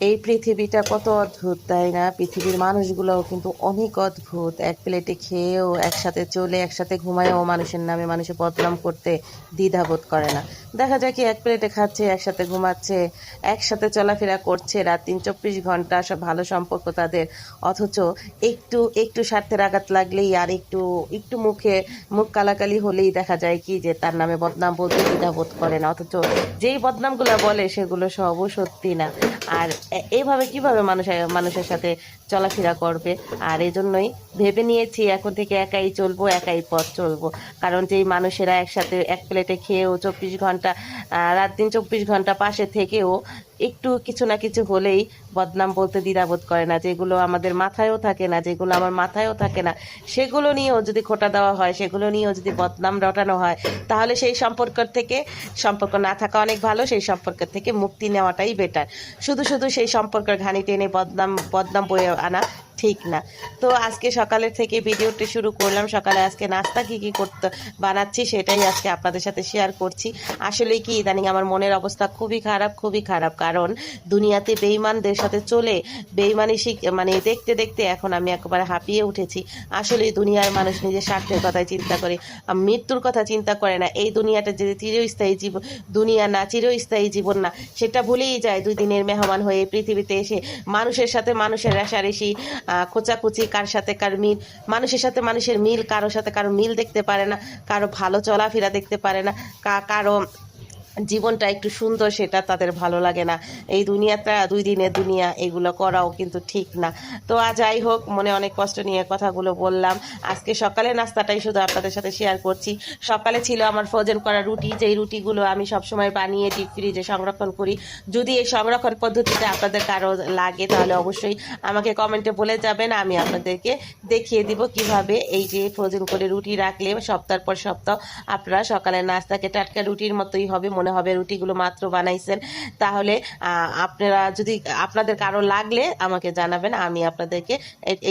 এই পৃথিবীটা কত অদ্ভুত, তাই না? পৃথিবীর মানুষগুলোও কিন্তু অনেক অদ্ভুত। এক প্লেটে খেয়েও, একসাথে চলে, একসাথে ঘুমায়ও মানুষের নামে মানুষের বদনাম করতে দ্বিধাবোধ করে না। দেখা যায় কি এক প্লেটে খাচ্ছে, একসাথে ঘুমাচ্ছে, একসাথে চলাফেরা করছে, রাত 24 ঘন্টা সব ভালো সম্পর্ক তাদের। অথচ একটু একটু স্বার্থের আঘাত লাগলেই আর একটু একটু মুখ কালাকালি হলেই দেখা যায় কি যে তার নামে বদনাম বলতে দ্বিধাবোধ করে না। অথচ যেই বদনামগুলো বলে সেগুলো সবও সত্যি না। আর এইভাবে কিভাবে মানুষের সাথে চলাফেরা করবে? আর এজন্যই ভেবে নিয়েছি এখন থেকে একাই চলবো, একাই পথ চলবো। কারণ যেই মানুষেরা একসাথে এক প্লেটে খেয়েও 24 ঘন্টা, রাত দিন 24 ঘন্টা পাশে থেকেও একটু কিছু না কিছু হলেই বদনাম বলতে দ্বিধাবোধ করে না, যেগুলো আমাদের মাথায়ও থাকে না, যেগুলো আমার মাথায়ও থাকে না, সেগুলো নিয়েও যদি খোঁটা দেওয়া হয়, সেগুলো নিয়েও যদি বদনাম রটানো হয়, তাহলে সেই সম্পর্ক না থাকা অনেক ভালো। সেই সম্পর্কের থেকে মুক্তি নেওয়াটাই বেটার। শুধু শুধু সেই সম্পর্কের ঘানি টেনে বদনাম বয়ে আনা ঠিক না। তো আজকে সকালের থেকে ভিডিওটি শুরু করলাম। সকালে আজকে নাস্তা কি করতে বানাচ্ছি সেটাই আজকে আপনাদের সাথে শেয়ার করছি। আসলে কি ইদানিং আমার মনের অবস্থা খুবই খারাপ, খুবই খারাপ। কারণ দুনিয়াতে বেঈমানদের সাথে চলে বেঈমানি মানে দেখতে দেখতে এখন আমি একেবারে হাঁপিয়ে উঠেছি। আসলে দুনিয়ার মানুষ নিজের স্বার্থের কথাই চিন্তা করে, মৃত্যুর কথা চিন্তা করে না। এই দুনিয়াটা যে চিরস্থায়ী জীবন, দুনিয়া না, চিরস্থায়ী জীবন না, সেটা ভুলেই যায়। 2 দিনের মেহমান হয়ে পৃথিবীতে এসে মানুষের সাথে মানুষের রেষারেষি, খোঁচাখুচি, কার সাথে কার মিল, মানুষের সাথে মানুষের মিল, কারোর সাথে কারো মিল দেখতে পারে না, কারো ভালো চলাফেরা দেখতে পারে না, কারো জীবনটা একটু সুন্দর সেটা তাদের ভালো লাগে না। এই দুনিয়াটা 2 দিনের দুনিয়া, এগুলো করাও কিন্তু ঠিক না। তো যাই হোক, মনে অনেক কষ্ট নিয়ে কথাগুলো বললাম। আজকে সকালে নাস্তাটাই শুধু আপনাদের সাথে শেয়ার করছি। সকালে ছিল আমার ফ্রোজেন করা রুটি, যেই রুটিগুলো আমি সবসময় বানিয়ে ডিপ ফ্রিজে সংরক্ষণ করি। যদি এই সংরক্ষণ পদ্ধতিতে আপনাদের কারো লাগে তাহলে অবশ্যই আমাকে কমেন্টে বলে যাবেন, আমি আপনাদেরকে দেখিয়ে দিব কিভাবে এই যে ফ্রোজেন করে রুটি রাখলে সপ্তাহের পর সপ্তাহ আপনারা সকালের নাস্তাকে টাটকা রুটির মতোই হবে, মনে হবে রুটিগুলো মাত্র বানাইছেন। তাহলে আপনারা যদি আপনাদের কারো লাগলে আমাকে জানাবেন, আমি আপনাদেরকে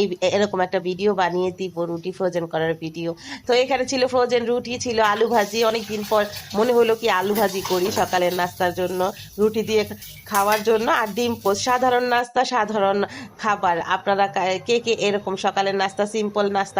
এই এরকম একটা ভিডিও বানিয়ে দিব, রুটি ফ্রোজেন করার ভিডিও। তো এখানে ছিল ফ্রোজেন রুটি, ছিল আলু ভাজি। অনেকদিন পর মনে হলো কি আলু ভাজি করি সকালের নাস্তার জন্য, রুটি দিয়ে খাওয়ার জন্য। আর ডিম পোস্ট, সাধারণ নাস্তা, সাধারণ খাবার। আপনারা কে কে এরকম সকালের নাস্তা, সিম্পল নাস্তা